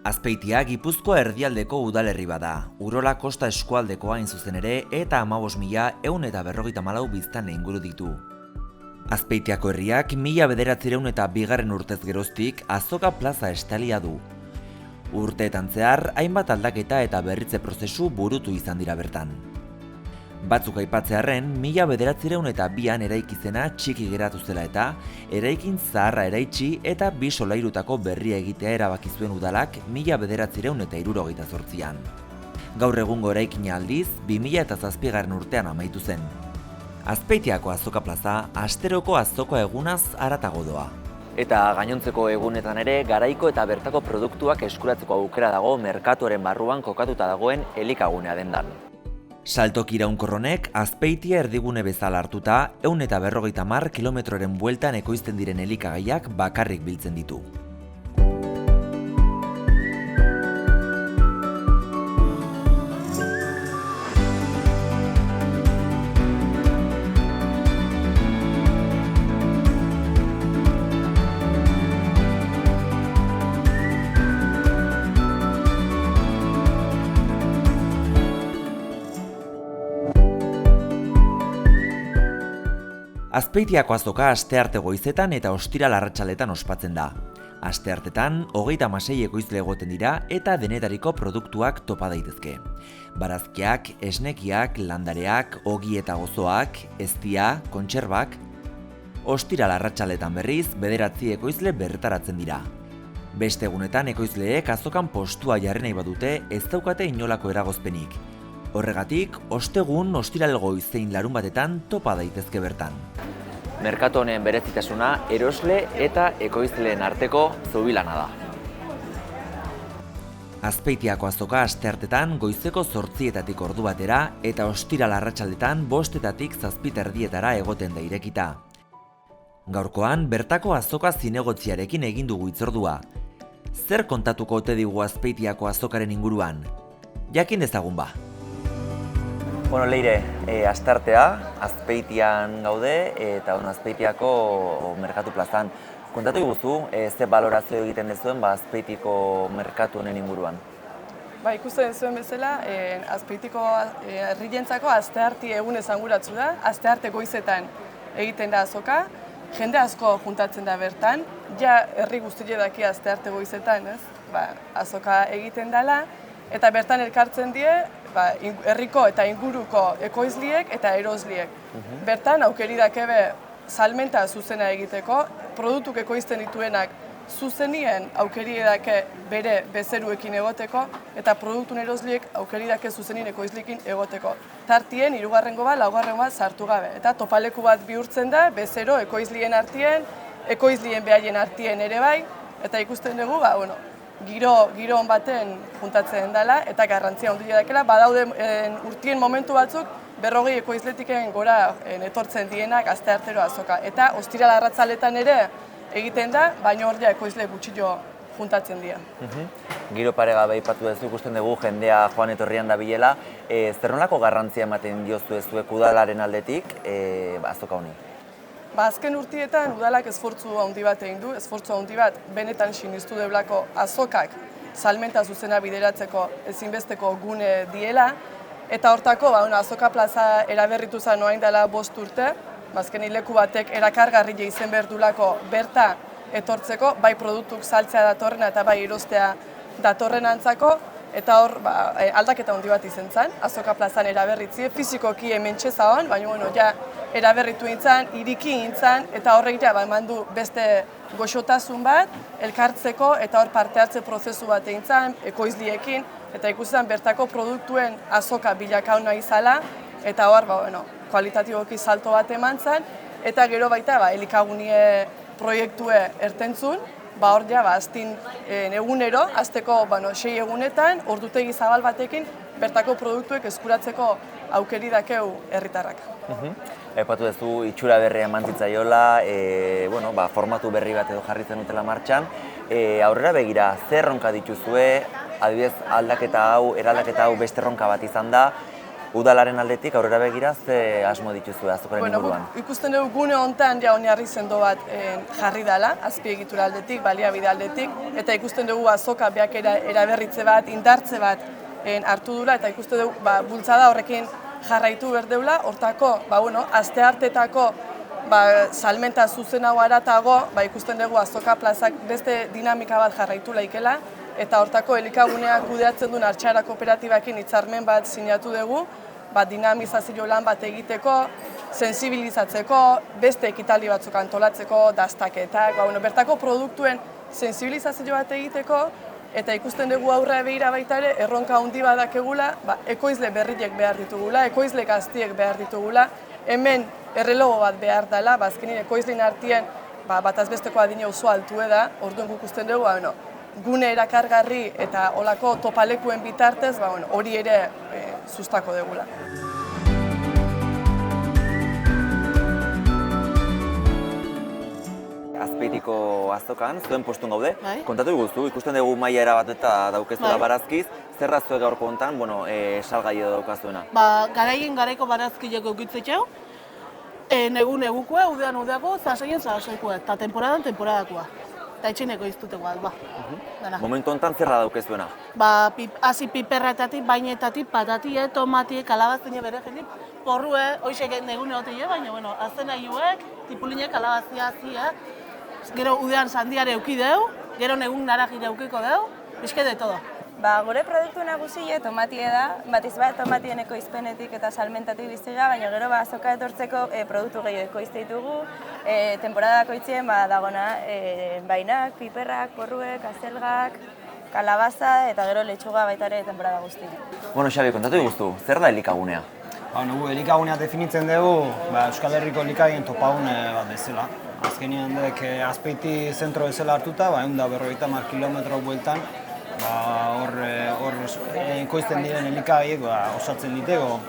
Azpeitia Gipuzkoa erdialdeko udalerri bada, Urola kosta eskualdekoa hain zuzen ere eta 15.154 biztanle inguru ditu. Azpeitiako herriak 1902 urtez geroztik Azoka plaza estalia du. Urteetan zehar, hainbat aldaketa eta berritze prozesu burutu izan dira bertan. Batzuk aipatzearren, 1902an eraikizena txiki geratu zela eta eraikin zaharra eraitsi eta 2 solairutako berria egitea erabaki zuen udalak 1978an. Gaur egungo eraikina aldiz, 2007 urtean amaitu zen. Azpeitiako Azoka plaza, asteroko azoka egunaz haratago doa. Eta gainontzeko egunetan ere, garaiko eta bertako produktuak eskuratzeko aukera dago merkatuaren barruan kokatuta dagoen elikagunea dendan. Saltoki iraunkorr honek Azpeitia erdigune bezala hartuta 150 kilometroren bueltan ekoizten diren elikagaiak bakarrik biltzen ditu. Azpeitiako azoka astearte goizetan eta ostiral arratsaletan ospatzen da. Asteartetan, 36 ekoizle egoten dira eta denetariko produktuak topa daitezke. Barazkiak, esnekiak, landareak, ogi eta gozoak, eztia, kontserbak. Ostiral arratsaletan berriz, 9 ekoizle bertaratzen dira. Beste egunetan ekoizleek azokan postua jarri nahi badute ez daukate inolako eragozpenik. Horregatik, ostegun, ostiral goiz zein larun batetan topa daitezke bertan. Merkatu honen berezitasuna erosle eta ekoizleen arteko zubilana da. Azpeitiako azoka asteartetan goizeko 8 ordu batera eta ostiral arratsaldetan 5 7 egoten da irekita. Gaurkoan, bertako azoka zinegotziarekin egin dugu hitzordua. Zer kontatuko ote digu Azpeitiako azokaren inguruan? Jakin dezagun ba. Bueno, Leire, asteartea, Azpeitian gaude eta Azpeitiako merkatu plazan. Kontatu iguzu, ze balorazio egiten dezuen Azpeitiko merkatu honen inguruan? Ikusten zuen bezala, Azpeitiko herrientzako astearti egun esanguratsu da, astearte goizetan egiten da azoka, jende asko juntatzen da bertan, ja herri guztie daki astearte goizetan, azoka egiten dela, eta bertan elkartzen die, herriko eta inguruko ekoizliek eta erosliek. Bertan aukeri dakebe salmenta zuzena egiteko, produktuk ekoizten dituenak zuzenien aukeri dake bere bezeruekin egoteko eta produktun erosliek aukeri dake zuzenien ekoizlikin egoteko. Tartien, 3. bat, 4. bat sartu gabe. Eta topaleku bat bihurtzen da, bezero ekoizlien artien, ekoizlien behaien artien ere bai, eta ikusten dugu, giro on baten juntatzen dela eta garrantzia handia dakela, badaude urtien momentu batzuk 40 ekoizletiken gora etortzen dienak asteartero azoka. Eta ostiral arratsaletan ere egiten da, baina ordea ekoizle gutxillo juntatzen dira. Giro paregabe aipatu duzu, ikusten dugu jendea joan etorrian dabilela. Zer nolako garrantzia ematen diozu zuek udalaren aldetik azoka honi? Azken urtietan udalak esfortzu handi bat egin du, esfortzu handi bat benetan sinistu deulako azokak salmenta zuzena bideratzeko ezinbesteko gune diela, eta hortako azoka plaza eraberritu zen orain dela 5 urte, azken leku batek erakargarria izen behar dulako berta etortzeko, bai produktuk saltzea datorrena eta bai erostea datorren antzako, eta hor aldaketa handi bat izen zen, azoka plazan eraberritzi, fizikoki hementxe zaon, baina eraberritu nintzen, iriki nintzen, eta horrek eman du beste goxotasun bat, elkartzeko eta hor parte hartze prozesu bat egin zen, ekoizliekin, eta ikusten bertako produktuen azoka bilakauna izala, eta hor kualitatiboki salto bat eman zen, eta gero baita elikagunie proiektue ertentzun, hor aztin egunero, azteko 6 egunetan, ordutegi zabal batekin, bertako produktuek eskuratzeko aukeri dakeu herritarrak. Aipatu duzu itxura berria eman zitzaiola, formatu berri bat edo jarritzen dutela martxan. Aurrera begira, zer erronka dituzue, adibidez eraldaketa hau beste erronka bat izan da, Udalaren aldetik aurrera begira ze asmo dituzu azokaren inguruan? Ikusten dugu gune honetan ja oinarri sendo bat jarri dela, azpiegitura aldetik, baliabide aldetik, eta ikusten dugu azoka beak eraberritze bat, indartze bat hartu dula, eta ikusten dugu bultzada horrekin jarraitu berdeula, hortako, asteartetako salmenta zuzenago aratago, ikusten dugu azoka plazak beste dinamika bat jarraitu laikela, eta hortako elikaguneak kudeatzen duen Artxara kooperatibakin hitzarmen bat sinatu dugu, dinamizazio lan bat egiteko, sensibilizatzeko, beste ekitaldi batzuk antolatzeko, daztaketak, bertako produktuen sensibilizazio bat egiteko, eta ikusten dugu aurrera begira baita ere, erronka handi badakegula, ekoizle berriek behar ditugula, ekoizle gaztiek behar ditugula, hemen errelogo bat behar dela, azkenin ekoizlein artien bataz besteko adina oso altu da, orduan ikusten dugu, gune erakargarri eta olako topalekuen bitartez, hori ere sustako degula. Azpeitiko azokan, zuen postun gaude. Kontatu guzu, ikusten dugu maila erabat eta daukezula barazkiz. Zer da zuek gaurko honetan, salgai edo daukazuena? Garaien garaiko barazkiak eukitzetxeu, negukoa, udeako, zasaikoa, eta temporadakoa. Eta etxineko iztuteko bat, Momentu honetan zerra daukezuena? Hasi piperretatik, bainetatik, patatie, tomatie, kalabazine bere jenik, porrue, hoxek negune hotile, baina, azena juek, tipulinek, kalabazia hazie, gero udean sandiare eukideu, gero negun narajire eukiko deu, bizke de todo. Gure produktu nagusie tomatie da, batiz bat tomatien ekoizpenetik eta salmentatik biztiga, baina gero azoka etortzeko produktu gehiago ekoizte ditugu, temporadako itzien dagona bainak, piperrak, porruek, azelgak, kalabaza eta gero letxuga baita ere temporada guzti. Xabi, kontatu guztu, zer da elikagunea? Nugu elikagunea definitzen dugu Euskal Herriko elikagien topagune bat bezala. Azkenean dek Azpeiti zentro bezala hartuta, 150 kilometro bueltan, hor ekoizten diren elikagaiek osatzen ditego,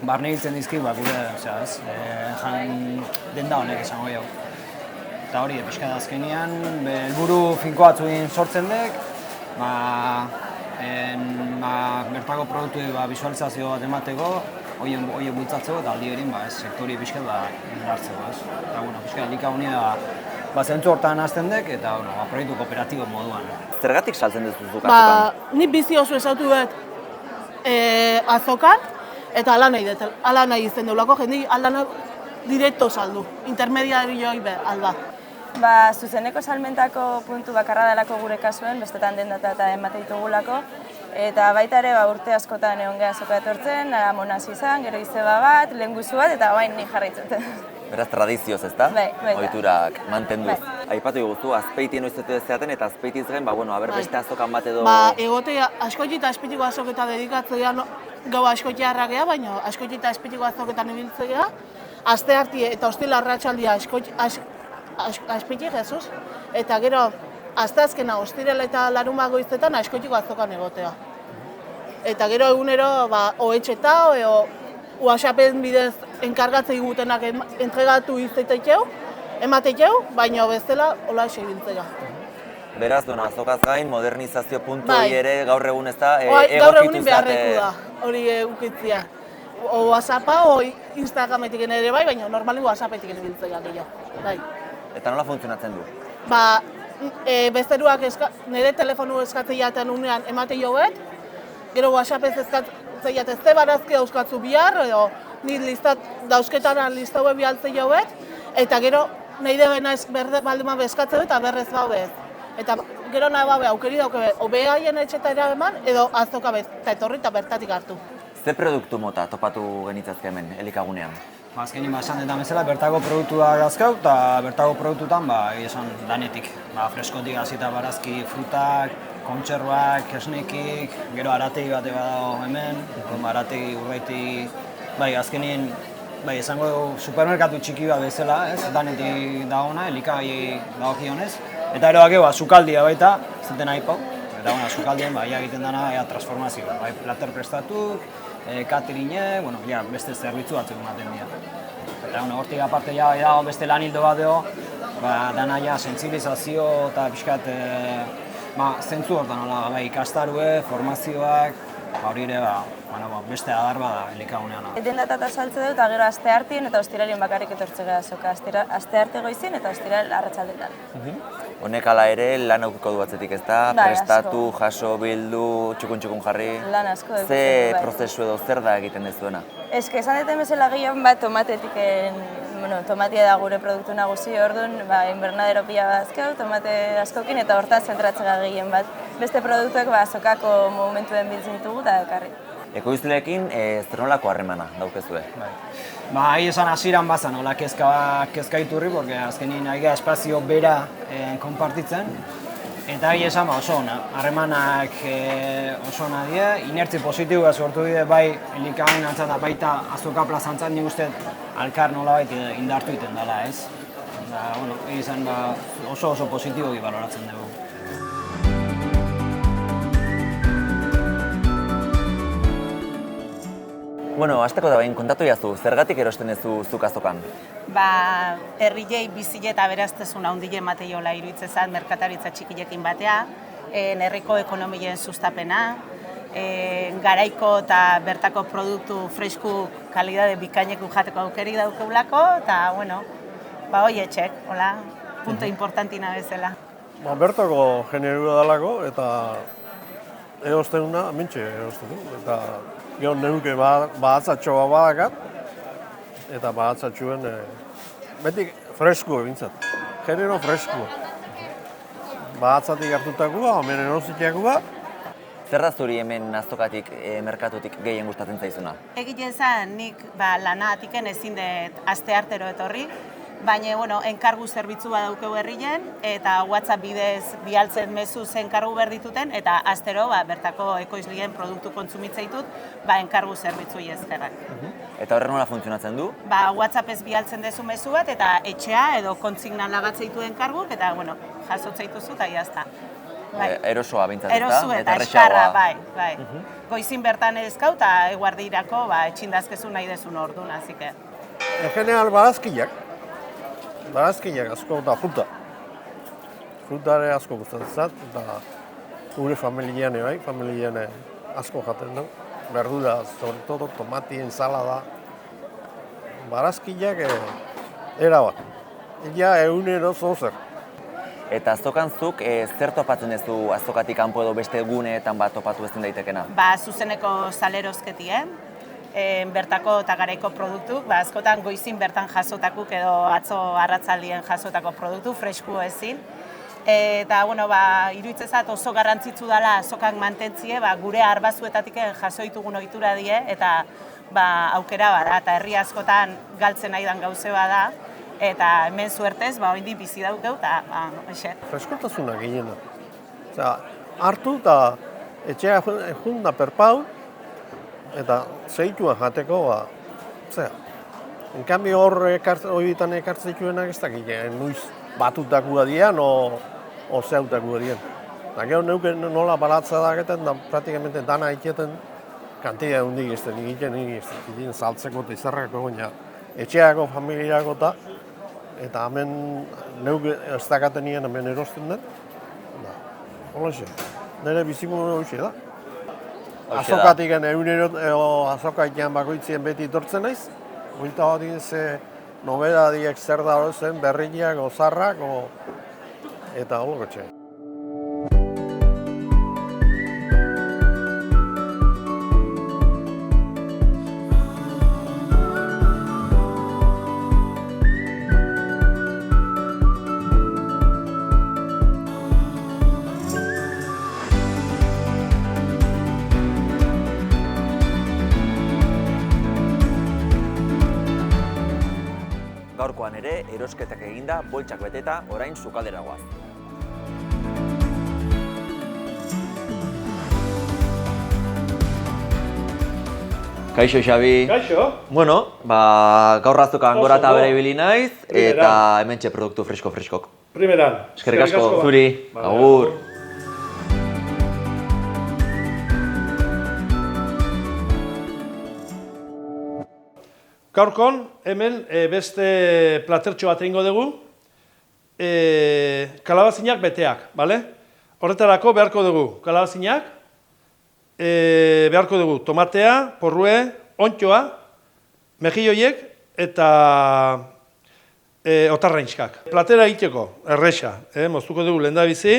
barne hiltzen dizki gure jan denda honek esango jau. Eta hori, pixka da azkenean, helburu finko batzuin sortzen dek, bertako produktuek bisualizazio bat emateko, horiek bultzatzeko eta aldi berin sektori pixka indartzeko. Eta pixka elikagunea zentzu hortan hasten dek eta proiektu kooperatibo moduan. Zergatik saltzen duzuzuk azokan? Ni bizi oso esautu dut azokan eta ala nahi izten deulako, jendi aldana direkto saldu, intermediarioi alba. Zuzeneko salmentako puntu bakarra delako gure kasuen, bestetan dendata eta emate ditugulako, eta baita ere urte askotan egon geha azoka etortzen, monaz izan, gero izeba bat, lehenguzu bat, eta bain nik jarraitzen. Beraz, tradizioz, ezta? Bai. Ohiturak mantenduz. Aipatu guztu, Azpeiti noiztetu dezeaten eta Azpeitiz gain, beste azokan bat edo... Egotea askoiti eta azpeitiko azoketa dedikatzea gau askoiti harragea, baina askoiti eta azpeitiko azoketan ibiltzea, aste hartie eta ostila arratsaldia azpeiti Jesus, eta gero asteazkena ostirela eta larunbat goizetan askoitiko azokan egotea. Eta gero egunero ohetxeta edo WhatsAppen bidez enkargatzei gutenak entregatu izaiteko, ematekeu, baina bestela hola esebiltzea. Beraz, azokaz gain, modernizazio puntoi ere gaur egun ez da gaur egunin beharreku da, hori egukitzea. WhatsAppa, Instagrametik ere bai, baina normalin WhatsAppetik ebiltzea gehiago. Eta nola funtzionatzen du? Besteruak nire telefonu eskatzeiaten unean emate joet, gero WhatsAppez eskatzeiat ez barazki euskatzu bihar, edo nire dauzketara listaue bihaltzei joet, eta gero nahi debena ez balduma bezkatzeu eta berrez bez. Eta gero nahi aukeri dauke, obeaien etxetara eman, edo azoka eta etorri eta bertatik hartu. Ze produktu mota topatu genitzazke hemen, elikagunean? Azkenin esan eta bezala bertako produktuak azkau eta bertako produktutan esan danetik. Freskotik hasita barazki frutak, kontserbak, esnekik, gero arategi bat dago hemen, arategi urbaiti, azkenin esango dugu supermerkatu txiki bat bezala, danetik dagona, elikagai dagokionez. Eta ero bakeu, sukaldia baita, zuten aipau, eta sukaldien egiten dena transformazioa, plater prestatuk, caterinek, beste zerbitzu batzuk ematen dira. Eta hortik aparte dago beste lan hildo bat dugu, dana sentsibilizazio eta pixkat zentzu hortan ikastarue, formazioak, hori ere beste adar bada elikagunean. Dendata eta saltze dut, eta gero asteartien eta ostiralien bakarrik etortze gara azoka. Astearte goizien eta ostiral arratsaldetan. Honek ala ere lan aukiko du atzetik, ez da? Bai, Prestatu, asko. jaso, bildu, txukun jarri. Lan asko dut. Ze prozesu edo zer da egiten dezuena? Eske, esan duten bezala gehien bat tomatia da gure produktu nagusi, orduan, invernadero pila bat azkau, tomate askokin, eta hortaz zentratzea gehien bat. Beste produktuek azokako momentuen biltzen ditugu eta ekarri. Ekoizleekin zer nolako harremana daukezue? Ahi esan hasieran bazan, hola kezka iturri, porque azkenin nahi espazio bera konpartitzen. Eta ahi esan oso ona, harremanak oso ona dira, inertzi positiboa sortu dira bai elikagun antzat, baita azoka plazantzat nik uste alkar nolabait indartu egiten dela, ez? Da, bueno, izan oso positiboki baloratzen dugu. Bueno, hasteko da behin, kontatu jazu, zergatik erosten duzu zuk azokan? Herriei bizile eta beraztasuna handile emateiola iruditzezat merkataritza txikilekin batea, herriko ekonomien sustapena, garaiko eta bertako produktu fresku kalidade bikaineku jateko aukerik daukeulako, eta, bueno, hoietxek, hola, punto importantina bezala. Bertako generua dalako eta erostena mintxe erosten du. Eta gero neuke bahatzatxoa badakat, eta bahatzatxoen beti fresko bintzat, genero fresko. Bahatzatik hartutakoa, hemen erositiakoa. Zer da zuri hemen azokatik, merkatutik gehien gustatzen zaizuna? Egiten zen, nik lanatiken ezin dut asteartero etorri, baina, enkargu zerbitzu bat daukeu herrien, eta WhatsApp bidez bialtzen mezuz enkargu behar dituten, eta astero bertako ekoizlien produktu kontsumitzea ditut, enkargu zerbitzu ezkerrak. Eta horren nola funtzionatzen du? WhatsApp ez bialtzen dezu mezu bat, eta etxea edo kontsignan lagatzeitu enkarguk, eta, jasotzeituzu, eta jazta. Erosoa bintzat, ez da? Erosu eta eskarra, bai. Goizin bertan ezkau, eta eguardirako etxindazkezu nahi dezun orduan, azike. En general, barazkiak asko eta fruta. Frutare asko gustatzen zait, eta gure familian asko jaten du. Verdura, sobre todo, tomati, ensalada. Barazkiak erabat. Ja, egunero zozer. Eta azokan zuk zer topatzen duzu azokatik kanpo edo beste guneetan bat topatu ezin daitekena? Zuzeneko salerozketien, bertako eta garaiko produktu, askotan goizin bertan jasotakuk edo atzo arratzaldien jasotako produktu, fresku ezin. Eta, iruditzezat oso garrantzitsu dela azokak mantentzie, gure arbazuetatik jasoitugun ohitura die, eta aukera bada, eta herri askotan galtzen nahi dan gauze bada, eta hemen suertez, oindi bizi daukeu, eta, Freskotasuna gehiena. Hartu eta etxea junda perpau, eta zeituan jateko, En cambio horietan ekartzen dituenak ez dakik, nuiz batutakua dian, o zeutakua dian. Eta gero neuke nola baratza daketan, da praktikamente dana egiten kantia hundik ez den egiten saltzeko eta izarrako baina etxeako, familiako eta hemen neuke ez dakaten nien hemen erosten den. Hola xe, nire bizimodu hoxe da. Azokatik azokaitean bakoitzien beti etortzen naiz. Oita bat ze nobedadiek zer da zen, berriak, ozarrak, eta holoko txe. Gaurkoan ere, erosketak eginda, boltsak beteta, orain sukaldera goaz. Kaixo, Xabi. Kaixo. Bueno, gaur azokan gora eta bere ibili naiz, eta hementxe produktu fresko-freskok. Primeran. Eskerrik asko, zuri. Agur. Gaurkon, hemen beste platertxo bat egingo dugu, kalabazinak beteak, bale? Horretarako beharko dugu kalabazinak, beharko dugu tomatea, porrue, ontxoa, mejilloiek eta otarrainxkak. Platera egiteko, erresa, moztuko dugu lehendabizi,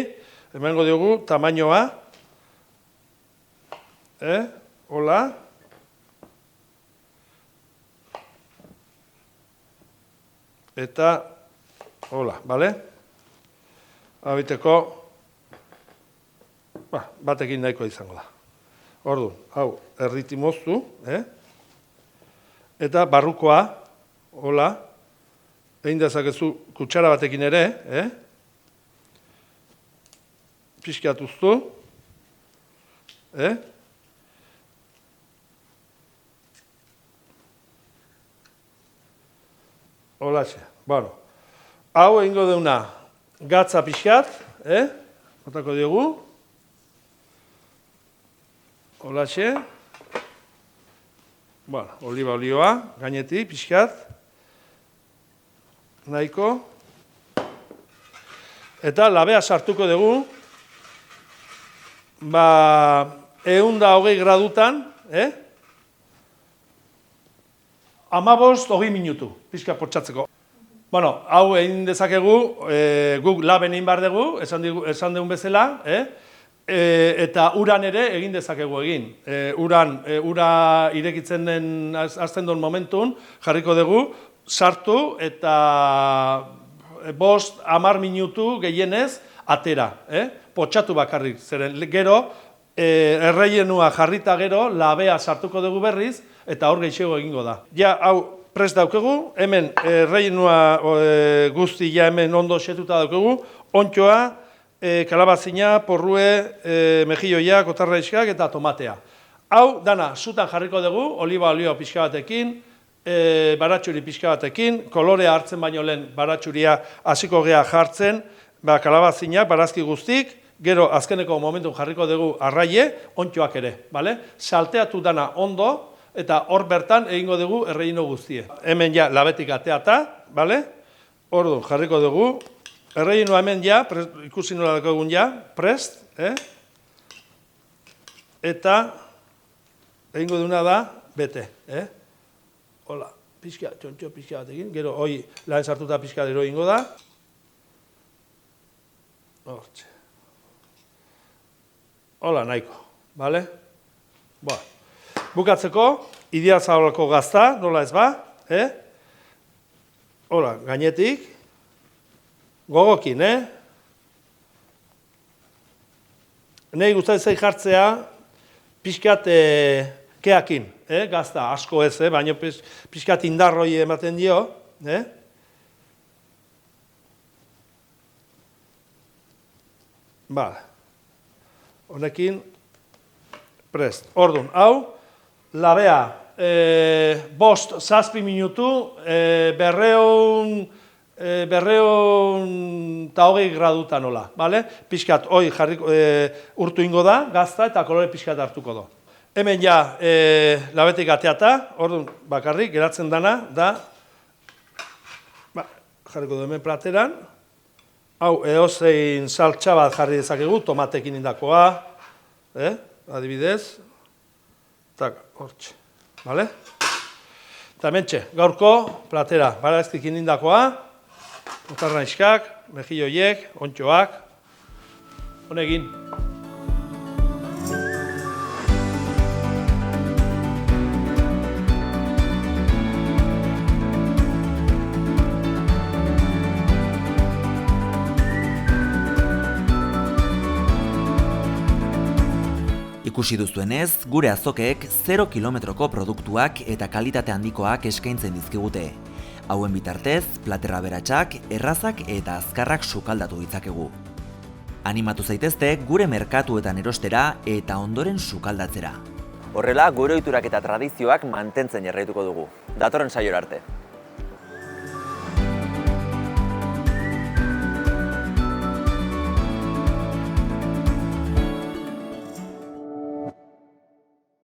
emango dugu tamainoa, hola, eta hola, bale? Habiteko, batekin nahiko izango da. Orduan, hau, erditi moztu, eta barrukoa, hola, egin dezakezu kutsara batekin ere, pixkat uztu, holaxe, bueno, hau egingo deuna gatza pixkat, botako diogu, holaxe, bueno, oliba olioa, gainetik, pixkat, nahiko, eta labea sartuko dugu, 120 gradutan, 15-20 minutu, pixka potxatzeko. Bueno, hau egin dezakegu, guk laben egin behar dugu, esan dugun bezala, eta uran ere egin dezakegu egin. Ura irekitzen den, azten duen momentun, jarriko dugu, sartu eta 5-10 minutu gehienez atera, potxatu bakarrik, zeren gero, erreienua jarrita gero, labea sartuko dugu berriz, eta hor gehiago egingo da. Ja, hau prest daukegu, hemen erreienua guzti ja hemen ondo xetuta daukegu, ontxoa, kalabazina, porrue, mejilloiak, otarraixkak eta tomatea. Hau, dana, sutan jarriko dugu, oliba olio pixka batekin, baratxuri pixka batekin, kolorea hartzen baino lehen baratxuria hasiko gea jartzen, kalabazinak, barazki guztik, gero azkeneko momentun jarriko dugu arraie, ontxoak ere, bale? Salteatu dana ondo, eta hor bertan egingo dugu erreino guztie. Hemen ja labetik ateata, bale? Ordu, jarriko dugu, erreinoa hemen ja, ikusi nola dagoegun ja, prest, eta egingo duna da, bete, hola, pixka, txontxo pixka bat egin, gero hoi lan sartuta pixka dero egingo da. Hortxe. Hola, nahiko, bale? Bukatzeko, Idiazabaleko gazta, nola ez ba, hola, gainetik, gogokin, Nei gustatzen zait jartzea, pixkat keakin, gazta, asko ez, baina pixkat indarroi ematen dio, honekin, prest. Orduan, hau, labea, 5-6 minutu, 220 gradutan nola, bale? Pixkat, hoi jarriko, urtu ingo da, gazta eta kolore pixkat hartuko do. Hemen ja, labetik ateata, orduan, bakarrik, geratzen dana, da, jarriko du hemen plateran, hau, edozein saltsa bat jarri dezakegu, tomatekin indakoa, adibidez, eta hortxe, bale? Eta mentxe, gaurko platera, barazkikin indakoa, otarrainxkak, mejilloiek, ontxoak, honekin. Ikusi duzuenez, gure azokeek 0 kilometroko produktuak eta kalitate handikoak eskaintzen dizkigute. Hauen bitartez, plater aberatsak, errazak eta azkarrak sukaldatu ditzakegu. Animatu zaitezte gure merkatuetan erostera eta ondoren sukaldatzera. Horrela, gure ohiturak eta tradizioak mantentzen jarraituko dugu. Datorren saiora arte.